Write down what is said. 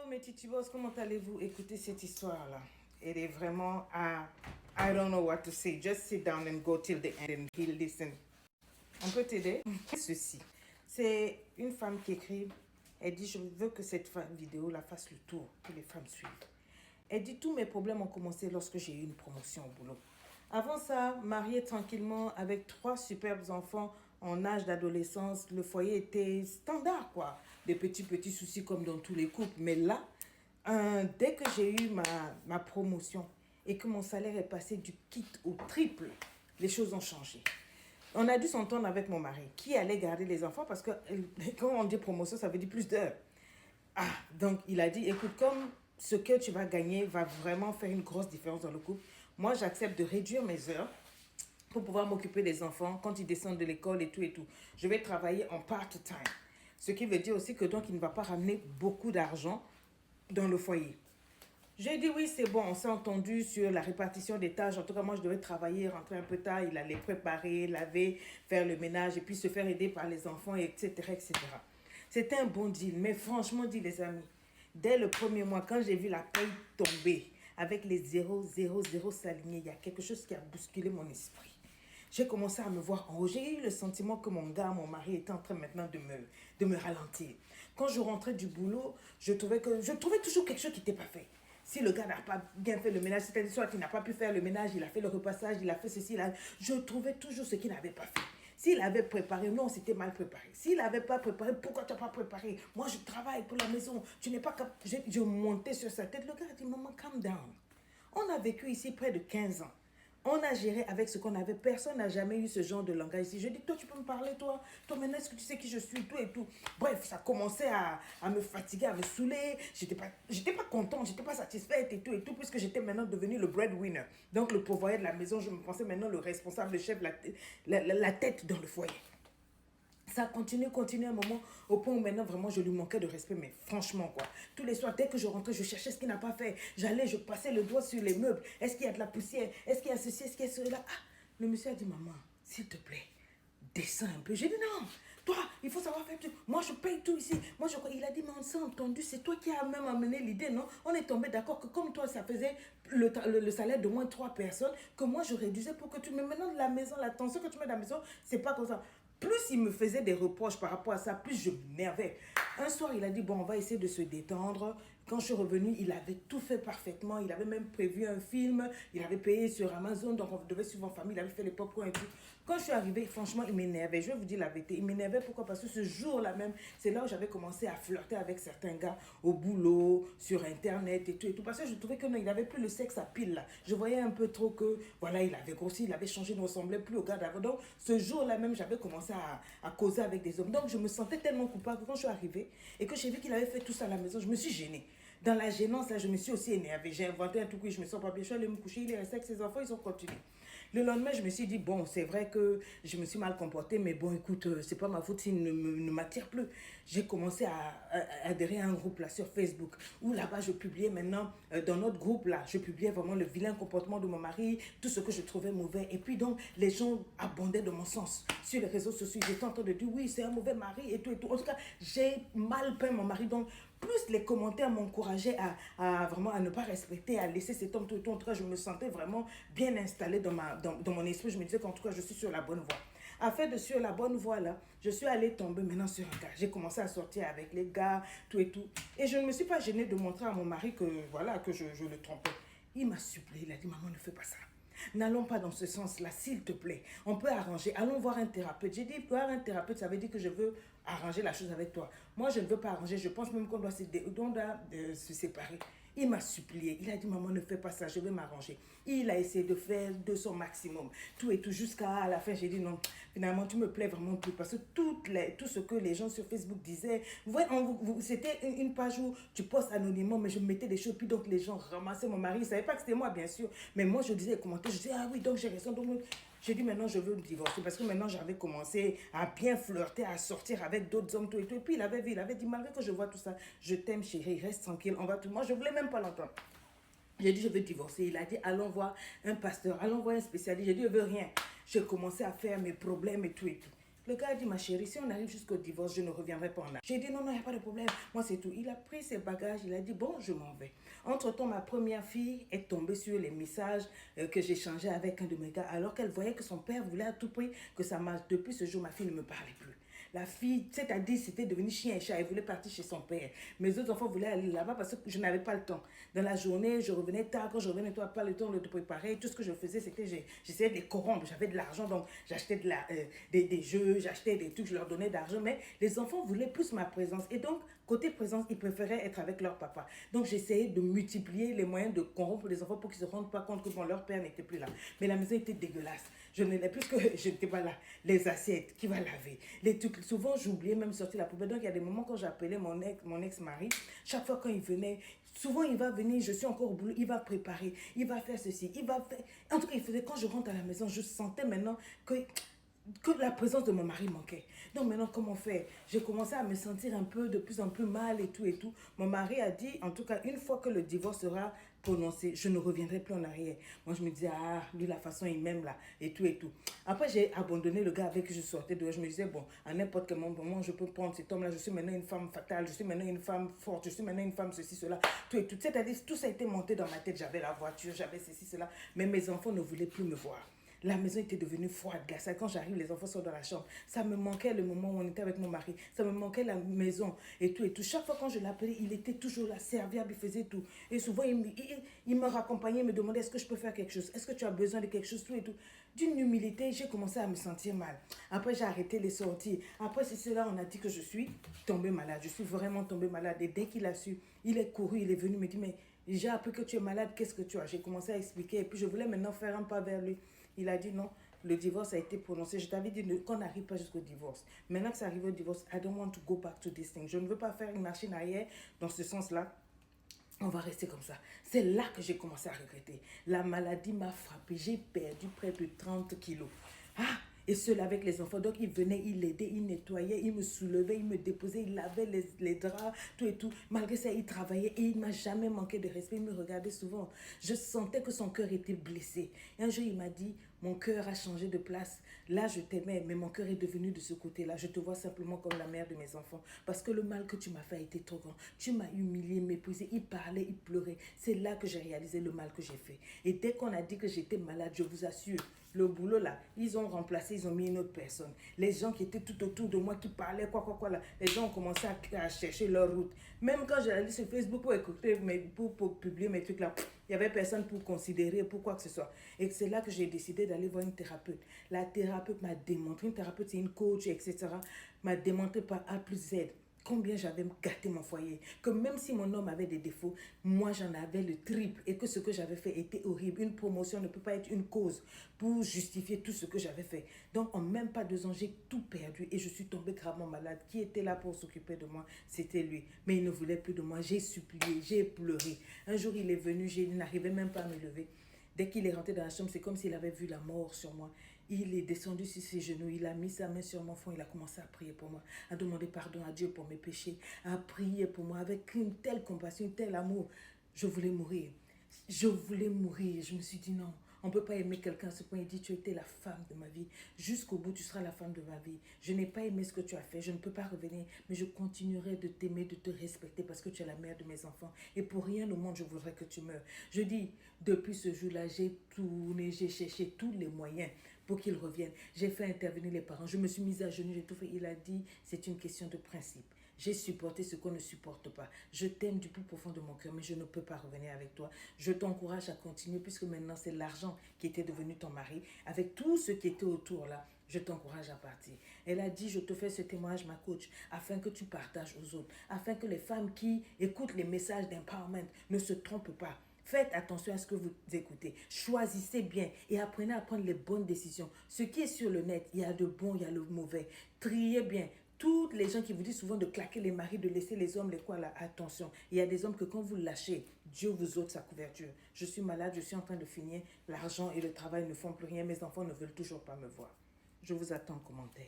Mes titubos, comment allez-vous? Écoutez cette histoire-là. Elle est vraiment I don't know what to say. Just sit down and go till the end and he'll listen. On peut t'aider? Ceci. C'est une femme qui écrit. Elle dit, je veux que cette vidéo la fasse le tour, que les femmes suivent. Elle dit, tous mes problèmes ont commencé lorsque j'ai eu une promotion au boulot. Avant ça, mariée tranquillement avec 3 superbes enfants en âge d'adolescence, le foyer était standard, quoi. Des petits soucis comme dans tous les couples. Mais là, dès que j'ai eu ma promotion et que mon salaire est passé du kit au triple, les choses ont changé. On a dû s'entendre avec mon mari qui allait garder les enfants parce que quand on dit promotion, ça veut dire plus d'heures. Donc il a dit, écoute, comme ce que tu vas gagner va vraiment faire une grosse différence dans le couple, moi j'accepte de réduire mes heures pour pouvoir m'occuper des enfants quand ils descendent de l'école et tout et tout. Je vais travailler en part-time. Ce qui veut dire aussi que donc il ne va pas ramener beaucoup d'argent dans le foyer. J'ai dit oui, c'est bon, on s'est entendu sur la répartition des tâches. En tout cas, moi, je devais travailler, rentrer un peu tard. Il allait préparer, laver, faire le ménage et puis se faire aider par les enfants, etc., etc. C'était un bon deal. Mais franchement, dit les amis, dès le premier mois, quand j'ai vu la paye tomber avec les 0, 0, 0 s'aligner, il y a quelque chose qui a bousculé mon esprit. J'ai commencé à me voir en haut. J'ai eu le sentiment que mon gars, mon mari, était en train maintenant de me ralentir. Quand je rentrais du boulot, je trouvais toujours quelque chose qui n'était pas fait. Si le gars n'a pas bien fait le ménage, c'est-à-dire soit il n'a pas pu faire le ménage, il a fait le repassage, il a fait ceci, je trouvais toujours ce qu'il n'avait pas fait. S'il avait préparé, non, c'était mal préparé. S'il n'avait pas préparé, pourquoi tu n'as pas préparé? Moi, je travaille pour la maison. Tu n'es pas capable. Je montais sur sa tête. Le gars a dit, maman, calm down. On a vécu ici près de 15 ans. On a géré avec ce qu'on avait. Personne n'a jamais eu ce genre de langage ici. Je dis, toi, tu peux me parler, toi. Toi, maintenant, est-ce que tu sais qui je suis, tout et tout. Bref, ça commençait à me fatiguer, à me saouler. J'étais pas contente, j'étais pas satisfaite et tout, puisque j'étais maintenant devenue le breadwinner. Donc, le pourvoyeur de la maison, je me pensais maintenant le responsable, le chef, la tête dans le foyer. Ça a continué un moment, au point où maintenant, vraiment, je lui manquais de respect, mais franchement, quoi. Tous les soirs, dès que je rentrais, je cherchais ce qu'il n'a pas fait. Je passais le doigt sur les meubles. Est-ce qu'il y a de la poussière? Est-ce qu'il y a ceci? Est-ce qu'il y a cela? Le monsieur a dit, maman, s'il te plaît, descends un peu. J'ai dit, non, toi, il faut savoir faire tout. Moi, je paye tout ici. Il a dit, mais on s'est entendu, c'est toi qui as même amené l'idée, non? On est tombé d'accord que comme toi, ça faisait le salaire de moins 3 personnes, que moi, je réduisais pour que tu me... Maintenant, la maison, la tension que tu mets dans la maison, c'est pas comme ça. Plus il me faisait des reproches par rapport à ça, plus je m'énervais. Un soir, il a dit, bon, on va essayer de se détendre. Quand je suis revenue, il avait tout fait parfaitement. Il avait même prévu un film. Il avait payé sur Amazon, donc on devait suivre en famille. Il avait fait les popcorn et tout. Quand je suis arrivée, franchement, il m'énervait. Je vais vous dire la vérité. Il m'énervait pourquoi? Parce que ce jour-là même, c'est là où j'avais commencé à flirter avec certains gars au boulot, sur Internet et tout. Parce que je trouvais que non, il n'avait plus le sexe à pile là. Je voyais un peu trop que, voilà, il avait grossi, il avait changé, il ne ressemblait plus au gars d'avant. Donc, ce jour-là même, j'avais commencé à causer avec des hommes. Donc, je me sentais tellement coupable que quand je suis arrivée et que j'ai vu qu'il avait fait tout ça à la maison, je me suis gênée. Dans la gênance, là, je me suis aussi énervée. J'ai inventé un truc où je me sens pas bien. Je suis allée me coucher, il est resté avec ses enfants, ils ont continué. Le lendemain, je me suis dit, bon, c'est vrai que je me suis mal comportée, mais bon, écoute, c'est pas ma faute s'il ne m'attire plus. J'ai commencé à adhérer à un groupe là sur Facebook, où là-bas, je publiais maintenant, dans notre groupe là, je publiais vraiment le vilain comportement de mon mari, tout ce que je trouvais mauvais. Et puis donc, les gens abondaient de mon sens. Sur les réseaux sociaux, j'étais en train de dire, oui, c'est un mauvais mari et tout. En tout cas, j'ai mal peint mon mari. Donc, plus les commentaires m'encourageaient vraiment à ne pas respecter, à laisser cet homme tout. En tout cas, je me sentais vraiment bien installée dans mon esprit. Je me disais qu'en tout cas, je suis sur la bonne voie. Afin de sur la bonne voie là, je suis allée tomber maintenant sur un gars. J'ai commencé à sortir avec les gars, tout et tout. Et je ne me suis pas gênée de montrer à mon mari que, voilà, que je le trompais. Il m'a supplié, il a dit, maman, ne fais pas ça. N'allons pas dans ce sens-là, s'il te plaît. On peut arranger. Allons voir un thérapeute. J'ai dit, voir un thérapeute, ça veut dire que je veux arranger la chose avec toi. Moi, je ne veux pas arranger. Je pense même qu'on doit se séparer. Il m'a supplié. Il a dit, maman, ne fais pas ça, je vais m'arranger. Il a essayé de faire de son maximum. Tout et tout, jusqu'à la fin, j'ai dit, non, finalement, tu me plais vraiment plus. Parce que tout ce que les gens sur Facebook disaient, vous voyez, c'était une page où tu postes anonymement, mais je mettais des choses, puis donc les gens ramassaient mon mari. Ils ne savaient pas que c'était moi, bien sûr. Mais moi, je disais les commentaires, je disais, ah oui, donc j'ai raison. Donc, j'ai dit, maintenant, je veux me divorcer. Parce que maintenant, j'avais commencé à bien flirter, à sortir avec d'autres hommes, tout et tout. Et puis, il avait dit, malgré que je vois tout ça, je t'aime, chérie, reste tranquille, on va tout. Moi, je ne voulais même pas l'entendre. J'ai dit, je veux divorcer. Il a dit, allons voir un pasteur, allons voir un spécialiste. J'ai dit, je veux rien. J'ai commencé à faire mes problèmes et tout et tout. Le gars a dit, ma chérie, si on arrive jusqu'au divorce, je ne reviendrai pas en arrière. J'ai dit, non, non, il n'y a pas de problème. Moi, c'est tout. Il a pris ses bagages, il a dit, bon, je m'en vais. Entre-temps, ma première fille est tombée sur les messages que j'échangeais avec un de mes gars, alors qu'elle voyait que son père voulait à tout prix que ça marche. Depuis ce jour, ma fille ne me parlait plus. La fille, c'est-à-dire, c'était devenu chien et chat. Elle voulait partir chez son père. Mes autres enfants voulaient aller là-bas parce que je n'avais pas le temps. Dans la journée, je revenais tard. Quand je revenais, toi, pas le temps de te préparer. Tout ce que je faisais, c'était, j'essayais de les corrompre. J'avais de l'argent, donc j'achetais des jeux, j'achetais des trucs, je leur donnais d'argent. Mais les enfants voulaient plus ma présence. Et donc, côté présence, ils préféraient être avec leur papa. Donc, j'essayais de multiplier les moyens de corrompre les enfants pour qu'ils ne se rendent pas compte que bon, leur père n'était plus là. Mais la maison était dégueulasse. Je n'étais plus que je n'étais pas là. Les assiettes, qui va laver? Les trucs. Souvent, j'oubliais même sortir la poubelle. Donc, il y a des moments quand j'appelais mon ex-mari, chaque fois quand il venait, souvent il va venir, je suis encore au boulot, il va préparer, il va faire ceci, il va faire. En tout cas, il faisait, quand je rentre à la maison, je sentais maintenant que la présence de mon mari manquait. Donc maintenant, comment faire? J'ai commencé à me sentir un peu, de plus en plus mal et tout et tout. Mon mari a dit, en tout cas, une fois que le divorce sera prononcé, je ne reviendrai plus en arrière. Moi, je me disais, ah, lui, la façon, il m'aime là, et tout et tout. Après, j'ai abandonné le gars avec qui je sortais de. Je me disais, bon, à n'importe quel moment, je peux prendre cet homme-là. Je suis maintenant une femme fatale, je suis maintenant une femme forte, je suis maintenant une femme ceci, cela, tout et tout. C'est-à-dire, tout ça a été monté dans ma tête. J'avais la voiture, j'avais ceci, cela, mais mes enfants ne voulaient plus me voir. La maison était devenue froide, glaciale. Quand j'arrive, les enfants sont dans la chambre. Ça me manquait le moment où on était avec mon mari. Ça me manquait la maison et tout et tout. Chaque fois quand je l'appelais, il était toujours là, serviable, il faisait tout. Et souvent, il me raccompagnait, il me demandait est-ce que je peux faire quelque chose? Est-ce que tu as besoin de quelque chose? Tout et tout. D'une humilité, j'ai commencé à me sentir mal. Après, j'ai arrêté les sorties. Après, c'est cela, on a dit que je suis tombée malade. Je suis vraiment tombée malade. Et dès qu'il a su, il est couru, il est venu me dire, mais j'ai appris que tu es malade, qu'est-ce que tu as? J'ai commencé à expliquer. Et puis, je voulais maintenant faire un pas vers lui. Il a dit non, le divorce a été prononcé. Je t'avais dit qu'on n'arrive pas jusqu'au divorce. Maintenant que ça arrive au divorce, I don't want to go back to this thing. Je ne veux pas faire une machine arrière dans ce sens-là. On va rester comme ça. C'est là que j'ai commencé à regretter. La maladie m'a frappé. J'ai perdu près de 30 kilos. Ah, et seul avec les enfants. Donc, il venait, il l'aidait, il nettoyait, il me soulevait, il me déposait, il lavait les draps, tout et tout. Malgré ça, il travaillait et il ne m'a jamais manqué de respect. Il me regardait souvent. Je sentais que son cœur était blessé. Et un jour, il m'a dit, mon cœur a changé de place. Là, je t'aimais, mais mon cœur est devenu de ce côté-là. Je te vois simplement comme la mère de mes enfants. Parce que le mal que tu m'as fait a été trop grand. Tu m'as humilié, méprisé. Il parlait, il pleurait. C'est là que j'ai réalisé le mal que j'ai fait. Et dès qu'on a dit que j'étais malade, je vous assure, le boulot là, ils ont remplacé, ils ont mis une autre personne. Les gens qui étaient tout autour de moi, qui parlaient, quoi là, les gens ont commencé à chercher leur route. Même quand j'allais sur Facebook pour écouter, pour publier mes trucs là, il n'y avait personne pour considérer, pour quoi que ce soit. Et c'est là que j'ai décidé d'aller voir une thérapeute. La thérapeute m'a démontré, une thérapeute c'est une coach, etc., m'a démontré par A plus Z combien j'avais gâté mon foyer. Que même si mon homme avait des défauts, moi j'en avais le triple et que ce que j'avais fait était horrible. Une promotion ne peut pas être une cause pour justifier tout ce que j'avais fait. Donc en même pas 2 ans, j'ai tout perdu et je suis tombée gravement malade. Qui était là pour s'occuper de moi? C'était lui. Mais il ne voulait plus de moi. J'ai supplié, j'ai pleuré. Un jour il est venu, je n'arrivais même pas à me lever. Dès qu'il est rentré dans la chambre, c'est comme s'il avait vu la mort sur moi. Il est descendu sur ses genoux, il a mis sa main sur mon front, il a commencé à prier pour moi, à demander pardon à Dieu pour mes péchés, à prier pour moi avec une telle compassion, un tel amour. Je voulais mourir. Je voulais mourir. Je me suis dit non. On ne peut pas aimer quelqu'un à ce point. Il dit, tu étais la femme de ma vie. Jusqu'au bout, tu seras la femme de ma vie. Je n'ai pas aimé ce que tu as fait. Je ne peux pas revenir. Mais je continuerai de t'aimer, de te respecter parce que tu es la mère de mes enfants. Et pour rien au monde, je voudrais que tu meurs. Je dis, depuis ce jour-là, j'ai tourné, j'ai cherché tous les moyens pour qu'ils reviennent. J'ai fait intervenir les parents. Je me suis mise à genoux, j'ai tout fait. Il a dit, c'est une question de principe. J'ai supporté ce qu'on ne supporte pas. Je t'aime du plus profond de mon cœur, mais je ne peux pas revenir avec toi. Je t'encourage à continuer puisque maintenant c'est l'argent qui était devenu ton mari. Avec tout ce qui était autour là, je t'encourage à partir. Elle a dit, je te fais ce témoignage, ma coach, afin que tu partages aux autres, afin que les femmes qui écoutent les messages d'empowerment ne se trompent pas. Faites attention à ce que vous écoutez. Choisissez bien et apprenez à prendre les bonnes décisions. Ce qui est sur le net, il y a le bon, il y a le mauvais. Triez bien. Toutes les gens qui vous disent souvent de claquer les maris, de laisser les hommes, les quoi là, attention. Il y a des hommes que quand vous lâchez, Dieu vous ôte sa couverture. Je suis malade, je suis en train de finir. L'argent et le travail ne font plus rien. Mes enfants ne veulent toujours pas me voir. Je vous attends en commentaire.